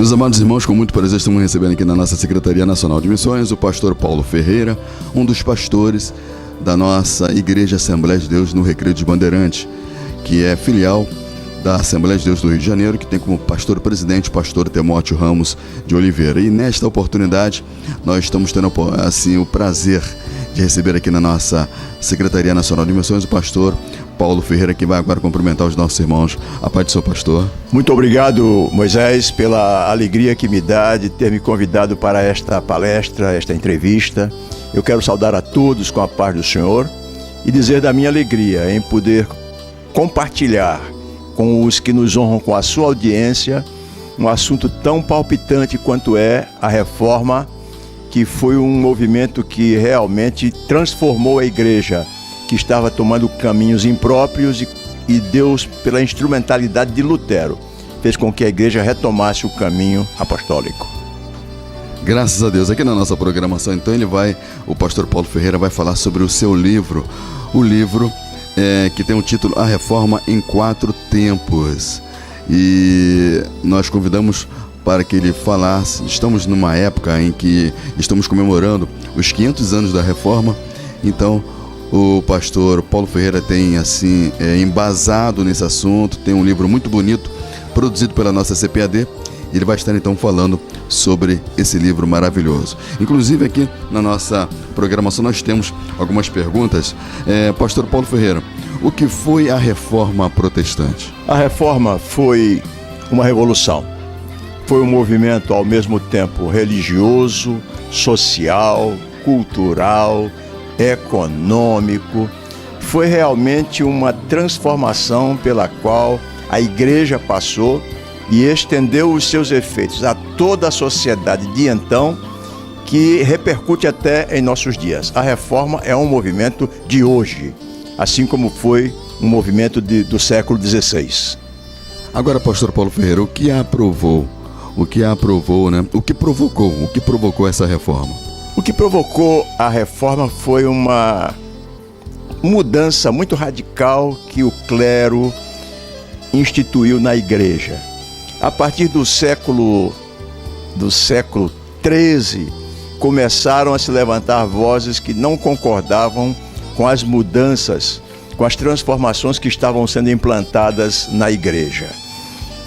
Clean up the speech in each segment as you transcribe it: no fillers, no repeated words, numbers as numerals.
Meus amados irmãos, com muito prazer estamos recebendo aqui na nossa Secretaria Nacional de Missões o pastor Paulo Ferreira, um dos pastores da nossa Igreja Assembleia de Deus no Recreio dos Bandeirantes, que é filial da Assembleia de Deus do Rio de Janeiro, que tem como pastor-presidente o pastor Timóteo Ramos de Oliveira. E nesta oportunidade, nós estamos tendo assim, o prazer de receber aqui na nossa Secretaria Nacional de Missões o pastor Paulo Ferreira, que vai agora cumprimentar os nossos irmãos. A paz do seu pastor. Muito obrigado, Moisés, pela alegria que me dá de ter me convidado para esta palestra, esta entrevista. Eu quero saudar a todos com a paz do Senhor e dizer da minha alegria em poder compartilhar com os que nos honram com a sua audiência um assunto tão palpitante quanto é a reforma, que foi um movimento que realmente transformou a igreja, que estava tomando caminhos impróprios, e Deus, pela instrumentalidade de Lutero, fez com que a igreja retomasse o caminho apostólico. Graças a Deus. Aqui na nossa programação, então, o pastor Paulo Ferreira vai falar sobre o seu livro, o livro que tem o título A Reforma em 4 Tempos. E nós convidamos para que ele falasse. Estamos numa época em que estamos comemorando os 500 anos da Reforma, então o pastor Paulo Ferreira tem assim embasado nesse assunto, tem um livro muito bonito, produzido pela nossa CPAD, e ele vai estar então falando sobre esse livro maravilhoso. Inclusive aqui na nossa programação nós temos algumas perguntas. Pastor Paulo Ferreira, o que foi a Reforma Protestante? A Reforma foi uma revolução. Foi um movimento ao mesmo tempo religioso, social, cultural, econômico. Foi realmente uma transformação pela qual a igreja passou e estendeu os seus efeitos a toda a sociedade de então, que repercute até em nossos dias. A reforma é um movimento de hoje, assim como foi um movimento do século XVI. Agora, pastor Paulo Ferreira, o que provocou essa reforma? O que provocou a reforma foi uma mudança muito radical que o clero instituiu na igreja. A partir do século XIII, começaram a se levantar vozes que não concordavam com as mudanças, com as transformações que estavam sendo implantadas na igreja.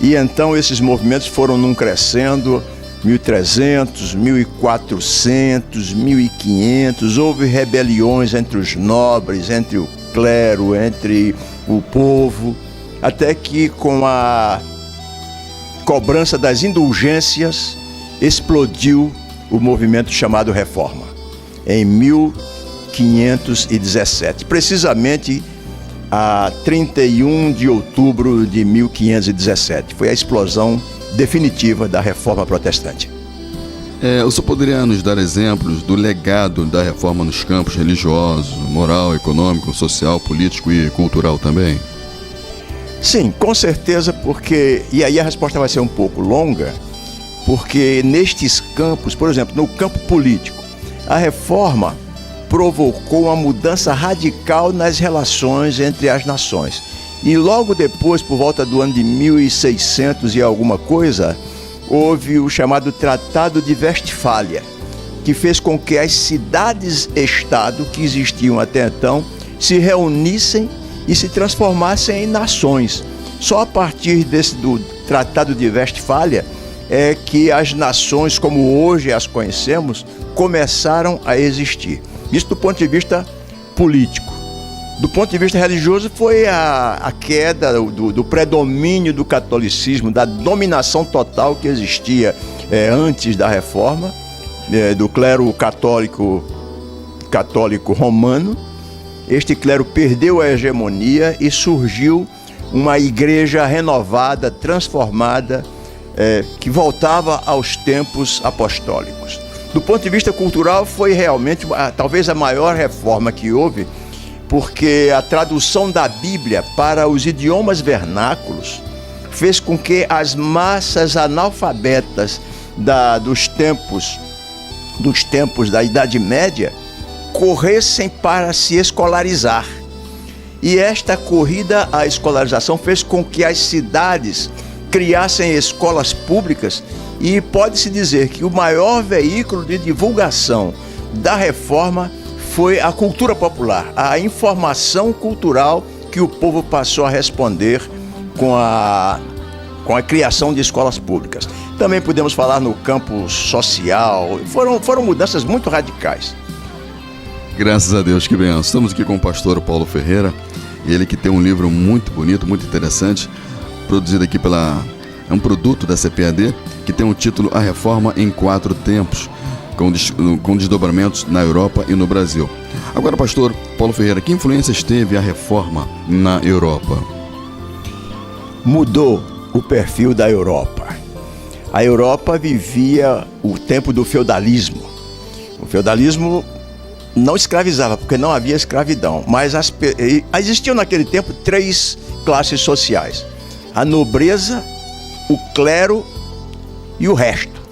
E então esses movimentos foram crescendo, 1300, 1400, 1500, houve rebeliões entre os nobres, entre o clero, entre o povo, até que com a cobrança das indulgências explodiu o movimento chamado Reforma, em 1517, precisamente a 31 de outubro de 1517. Foi a explosão definitiva da Reforma Protestante. O senhor poderia nos dar exemplos do legado da Reforma nos campos religioso, moral, econômico, social, político e cultural também? Sim, com certeza, e aí a resposta vai ser um pouco longa, porque nestes campos, por exemplo, no campo político, a Reforma provocou uma mudança radical nas relações entre as nações. E logo depois, por volta do ano de 1600 e alguma coisa, houve o chamado Tratado de Westfália, que fez com que as cidades-estado que existiam até então se reunissem e se transformassem em nações. Só a partir do Tratado de Westfália é que as nações, como hoje as conhecemos, começaram a existir. Isso do ponto de vista político. Do ponto de vista religioso, foi a queda do predomínio do catolicismo, da dominação total que existia antes da Reforma, do clero católico romano. Este clero perdeu a hegemonia e surgiu uma igreja renovada, transformada, que voltava aos tempos apostólicos. Do ponto de vista cultural, foi realmente talvez a maior reforma que houve, porque a tradução da Bíblia para os idiomas vernáculos fez com que as massas analfabetas dos tempos da Idade Média corressem para se escolarizar. E esta corrida à escolarização fez com que as cidades criassem escolas públicas, e pode-se dizer que o maior veículo de divulgação da reforma foi a cultura popular, a informação cultural que o povo passou a responder com a criação de escolas públicas. Também podemos falar no campo social, foram mudanças muito radicais. Graças a Deus, que benção. Estamos aqui com o pastor Paulo Ferreira, ele que tem um livro muito bonito, muito interessante, produzido aqui é um produto da CPAD, que tem o título A Reforma em 4 Tempos, com desdobramentos na Europa e no Brasil. Agora, pastor Paulo Ferreira, que influências teve a reforma na Europa? Mudou o perfil da Europa. A Europa vivia o tempo do feudalismo. O feudalismo não escravizava, porque não havia escravidão, mas existiam naquele tempo 3 classes sociais: a nobreza, o clero e o resto,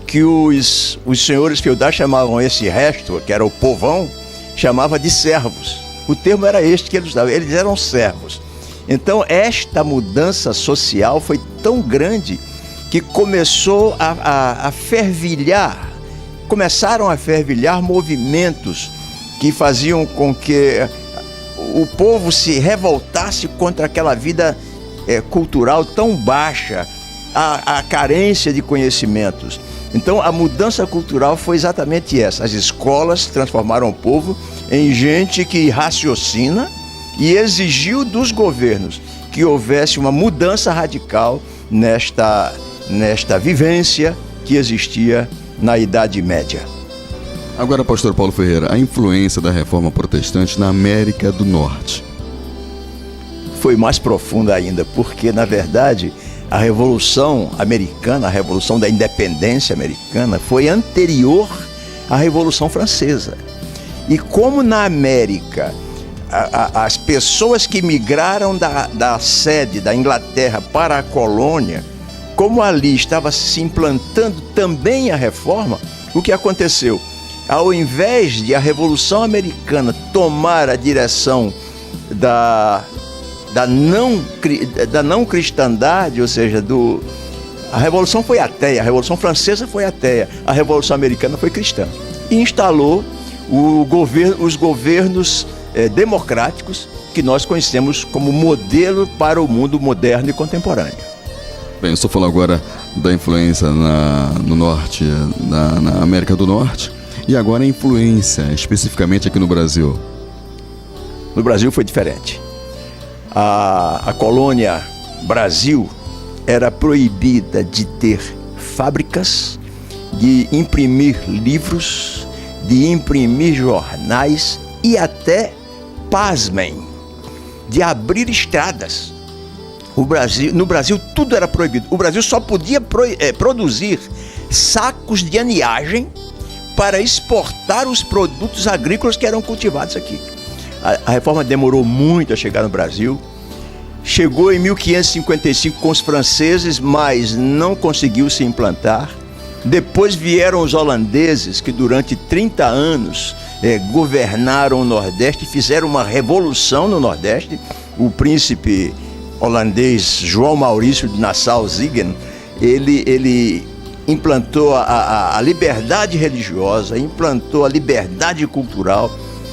que os senhores feudais chamavam esse resto, que era o povão, chamava de servos. O termo era este que eles usavam, eles eram servos. Então esta mudança social foi tão grande que começou a fervilhar, começaram a fervilhar movimentos que faziam com que o povo se revoltasse contra aquela vida cultural tão baixa, a carência de conhecimentos. Então a mudança cultural foi exatamente essa. As escolas transformaram o povo em gente que raciocina e exigiu dos governos que houvesse uma mudança radical nesta vivência que existia na Idade Média. Agora, pastor Paulo Ferreira, a influência da reforma protestante na América do Norte. Foi mais profunda ainda, porque, na verdade, a Revolução Americana, a Revolução da Independência Americana, foi anterior à Revolução Francesa. E como na América, as pessoas que migraram da sede da Inglaterra para a colônia, como ali estava se implantando também a reforma, o que aconteceu? Ao invés de a Revolução Americana tomar a direção da não cristandade, ou seja, a Revolução foi ateia, a Revolução Francesa foi ateia, a Revolução Americana foi cristã. E instalou os governos democráticos que nós conhecemos como modelo para o mundo moderno e contemporâneo. Bem, eu estou falando agora da influência no Norte, na América do Norte, e agora a influência especificamente aqui no Brasil. No Brasil foi diferente. A colônia Brasil era proibida de ter fábricas, de imprimir livros, de imprimir jornais e até, pasmem, de abrir estradas. No Brasil tudo era proibido. O Brasil só podia produzir sacos de aninhagem para exportar os produtos agrícolas que eram cultivados aqui. A reforma demorou muito a chegar no Brasil. Chegou em 1555 com os franceses, mas não conseguiu se implantar. Depois vieram os holandeses, que durante 30 anos governaram o Nordeste, fizeram uma revolução no Nordeste. O príncipe holandês João Maurício de Nassau-Siegen, ele implantou a liberdade religiosa, implantou a liberdade cultural,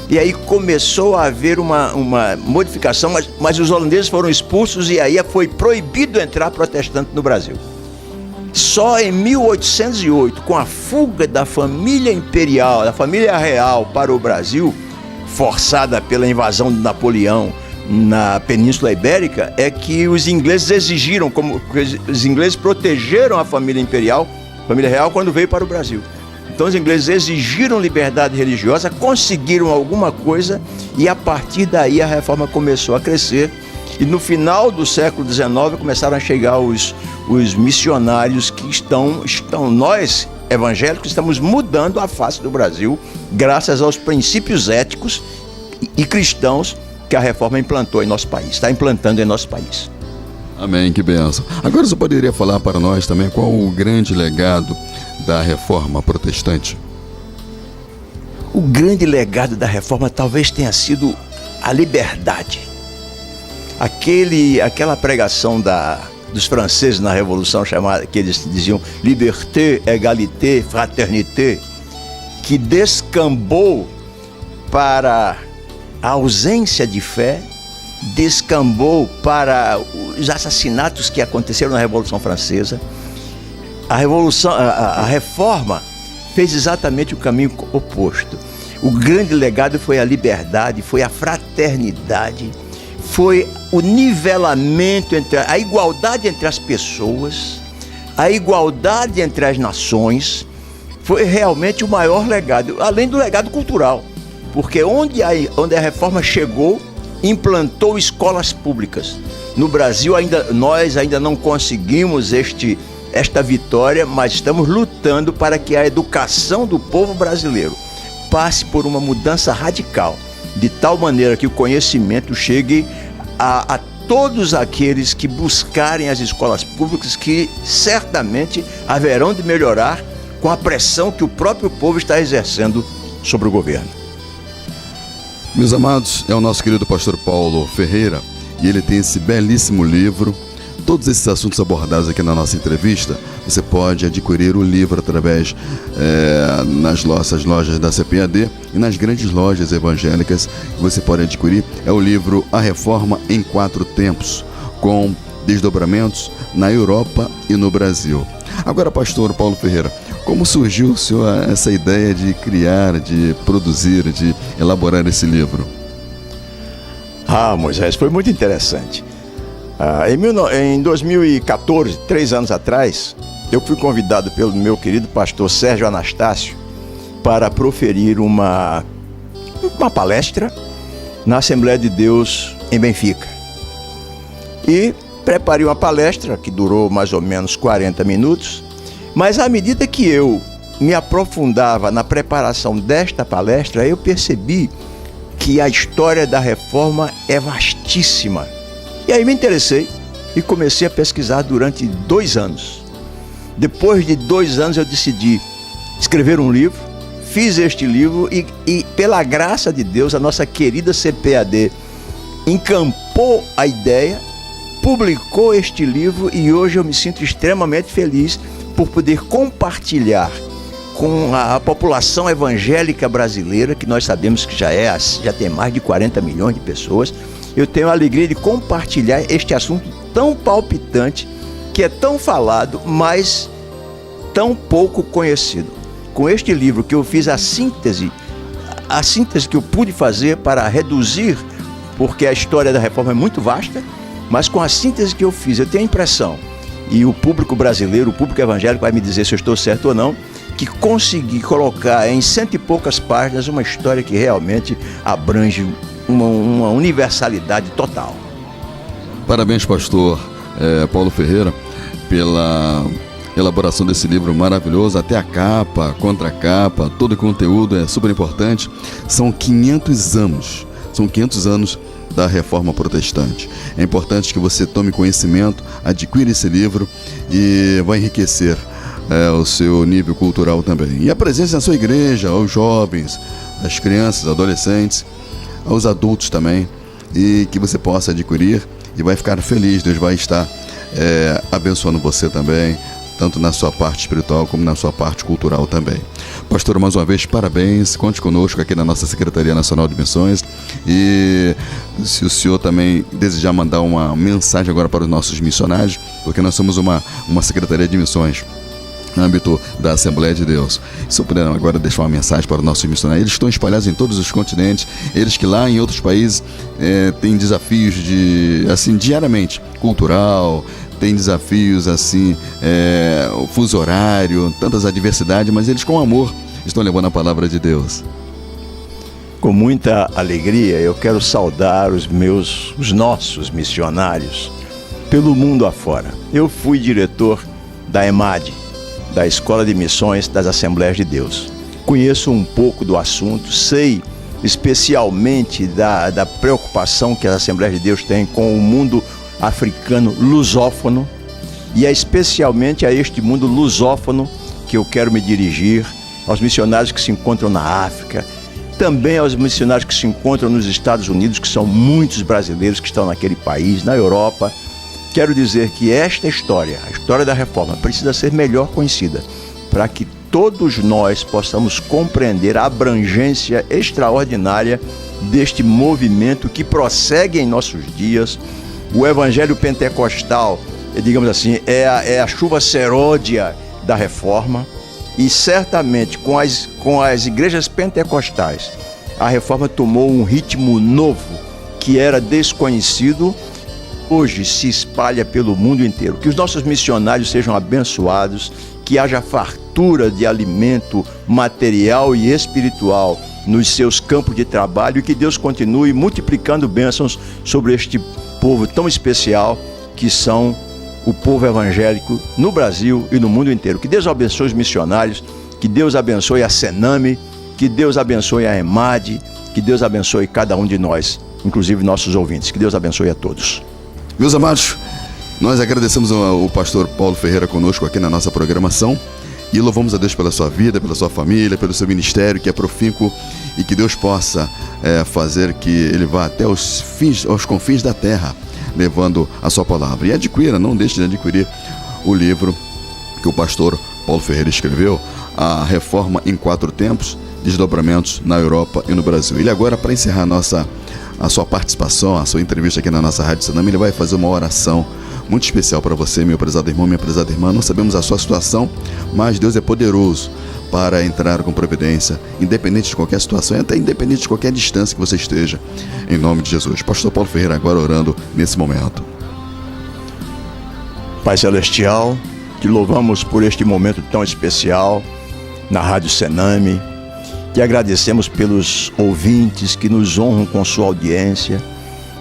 e aí começou a haver uma modificação, mas os holandeses foram expulsos e aí foi proibido entrar protestante no Brasil. Só em 1808, com a fuga da família imperial, da família real para o Brasil, forçada pela invasão de Napoleão na Península Ibérica, é que os ingleses exigiram, os ingleses protegeram a família imperial, a família real, quando veio para o Brasil. Então os ingleses exigiram liberdade religiosa, conseguiram alguma coisa e a partir daí a reforma começou a crescer. E no final do século XIX começaram a chegar os missionários que nós, evangélicos, estamos mudando a face do Brasil graças aos princípios éticos e cristãos que a reforma implantou em nosso país, está implantando em nosso país. Amém, que bênção. Agora você poderia falar para nós também qual o grande legado da reforma protestante? O grande legado da reforma talvez tenha sido a liberdade. Aquela pregação da dos franceses na Revolução, que eles diziam liberté, égalité, fraternité, que descambou para a ausência de fé, descambou para os assassinatos que aconteceram na Revolução Francesa. A Reforma fez exatamente o caminho oposto. O grande legado foi a liberdade, foi a fraternidade, foi o nivelamento, a igualdade entre as pessoas, a igualdade entre as nações. Foi realmente o maior legado, além do legado cultural, porque onde a Reforma chegou, implantou escolas públicas. No Brasil, nós ainda não conseguimos esta vitória, mas estamos lutando para que a educação do povo brasileiro passe por uma mudança radical, de tal maneira que o conhecimento chegue a todos aqueles que buscarem as escolas públicas, que certamente haverão de melhorar com a pressão que o próprio povo está exercendo sobre o governo. Meus amados, é o nosso querido pastor Paulo Ferreira, e ele tem esse belíssimo livro. Todos esses assuntos abordados aqui na nossa entrevista, você pode adquirir o livro através nas nossas lojas da CPAD e nas grandes lojas evangélicas. Você pode adquirir, é o livro A Reforma em 4 Tempos, com desdobramentos na Europa e no Brasil. Agora, pastor Paulo Ferreira, como surgiu o senhor essa ideia de criar, de produzir, de elaborar esse livro? Moisés, foi muito interessante. Em 2014, 3 anos atrás, eu fui convidado pelo meu querido pastor Sérgio Anastácio para proferir uma palestra na Assembleia de Deus em Benfica. E preparei uma palestra que durou mais ou menos 40 minutos, mas à medida que eu me aprofundava na preparação desta palestra, eu percebi que a história da Reforma é vastíssima. E aí me interessei e comecei a pesquisar durante 2 anos. Depois de 2 anos eu decidi escrever um livro, fiz este livro e pela graça de Deus, a nossa querida CPAD encampou a ideia, publicou este livro e hoje eu me sinto extremamente feliz por poder compartilhar com a população evangélica brasileira, que nós sabemos que já tem mais de 40 milhões de pessoas. Eu tenho a alegria de compartilhar este assunto tão palpitante, que é tão falado, mas tão pouco conhecido. Com este livro que eu fiz a síntese que eu pude fazer para reduzir, porque a história da Reforma é muito vasta, mas com a síntese que eu fiz, eu tenho a impressão, e o público brasileiro, o público evangélico vai me dizer se eu estou certo ou não, que consegui colocar em 100 e poucas páginas uma história que realmente abrange uma universalidade total. Parabéns, pastor Paulo Ferreira, pela elaboração desse livro maravilhoso, até a capa, contracapa, todo o conteúdo é super importante. São 500 anos da Reforma Protestante. É importante que você tome conhecimento, adquira esse livro e vai enriquecer o seu nível cultural também. E a presença na sua igreja, aos jovens, às crianças, adolescentes, aos adultos também, e que você possa adquirir e vai ficar feliz. Deus vai estar abençoando você também, tanto na sua parte espiritual como na sua parte cultural também. Pastor, mais uma vez, parabéns, conte conosco aqui na nossa Secretaria Nacional de Missões, e se o senhor também desejar mandar uma mensagem agora para os nossos missionários, porque nós somos uma Secretaria de Missões no âmbito da Assembleia de Deus. Se eu puder agora deixar uma mensagem para os nossos missionários, eles estão espalhados em todos os continentes, eles que lá em outros países têm desafios diariamente, cultural, tem desafios o fuso horário, tantas adversidades, mas eles com amor estão levando a palavra de Deus. Com muita alegria, eu quero saudar os nossos missionários pelo mundo afora. Eu fui diretor da EMAD, da Escola de Missões das Assembleias de Deus. Conheço um pouco do assunto, sei especialmente da preocupação que as Assembleias de Deus têm com o mundo africano lusófono, e é especialmente a este mundo lusófono que eu quero me dirigir, aos missionários que se encontram na África, também aos missionários que se encontram nos Estados Unidos, que são muitos brasileiros que estão naquele país, na Europa, quero dizer que esta história, a história da reforma, precisa ser melhor conhecida, para que todos nós possamos compreender a abrangência extraordinária deste movimento que prossegue em nossos dias. O evangelho pentecostal, digamos assim, é a chuva seródia da reforma, e certamente com as igrejas pentecostais a reforma tomou um ritmo novo que era desconhecido, hoje se espalha pelo mundo inteiro. Que os nossos missionários sejam abençoados, que haja fartura de alimento material e espiritual nos seus campos de trabalho, e que Deus continue multiplicando bênçãos sobre este povo tão especial que são o povo evangélico no Brasil e no mundo inteiro. Que Deus abençoe os missionários, que Deus abençoe a Sename, que Deus abençoe a EMAD, que Deus abençoe cada um de nós, inclusive nossos ouvintes. Que Deus abençoe a todos. Meus amados, nós agradecemos ao pastor Paulo Ferreira conosco aqui na nossa programação e louvamos a Deus pela sua vida, pela sua família, pelo seu ministério, que é profícuo, e que Deus possa fazer que ele vá até aos confins da terra, levando a sua palavra. E adquira, não deixe de adquirir o livro que o pastor Paulo Ferreira escreveu, A Reforma em 4 Tempos, Desdobramentos na Europa e no Brasil. Ele agora, para encerrar a sua participação, a sua entrevista aqui na nossa Rádio Sename, ele vai fazer uma oração muito especial para você, meu prezado irmão, minha prezada irmã. Não sabemos a sua situação, mas Deus é poderoso para entrar com providência, independente de qualquer situação, e até independente de qualquer distância que você esteja, em nome de Jesus. Pastor Paulo Ferreira agora orando nesse momento. Pai Celestial, te louvamos por este momento tão especial na Rádio Sename. Te agradecemos pelos ouvintes que nos honram com sua audiência.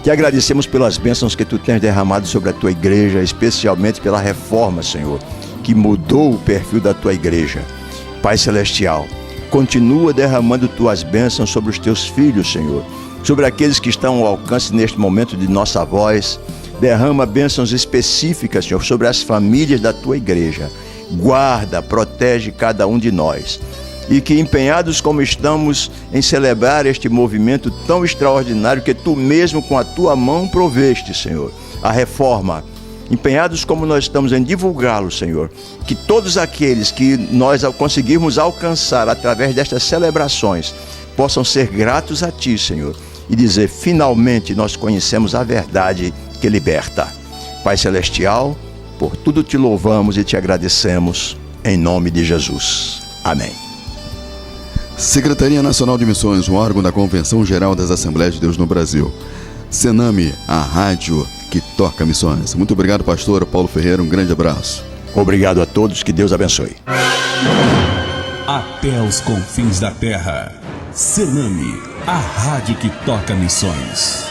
Te agradecemos pelas bênçãos que tu tens derramado sobre a tua igreja, especialmente pela reforma, Senhor, que mudou o perfil da tua igreja. Pai Celestial, continua derramando tuas bênçãos sobre os teus filhos, Senhor, sobre aqueles que estão ao alcance neste momento de nossa voz. Derrama bênçãos específicas, Senhor, sobre as famílias da tua igreja. Guarda, protege cada um de nós. E que, empenhados como estamos em celebrar este movimento tão extraordinário que tu mesmo com a tua mão proveste, Senhor, a reforma, empenhados como nós estamos em divulgá-lo, Senhor, que todos aqueles que nós conseguirmos alcançar através destas celebrações possam ser gratos a ti, Senhor, e dizer: finalmente nós conhecemos a verdade que liberta. Pai Celestial, por tudo te louvamos e te agradecemos, em nome de Jesus. Amém. Secretaria Nacional de Missões, um órgão da Convenção Geral das Assembleias de Deus no Brasil. Sename, a rádio que toca missões. Muito obrigado, pastor Paulo Ferreira. Um grande abraço. Obrigado a todos. Que Deus abençoe. Até os confins da terra. Sename, a rádio que toca missões.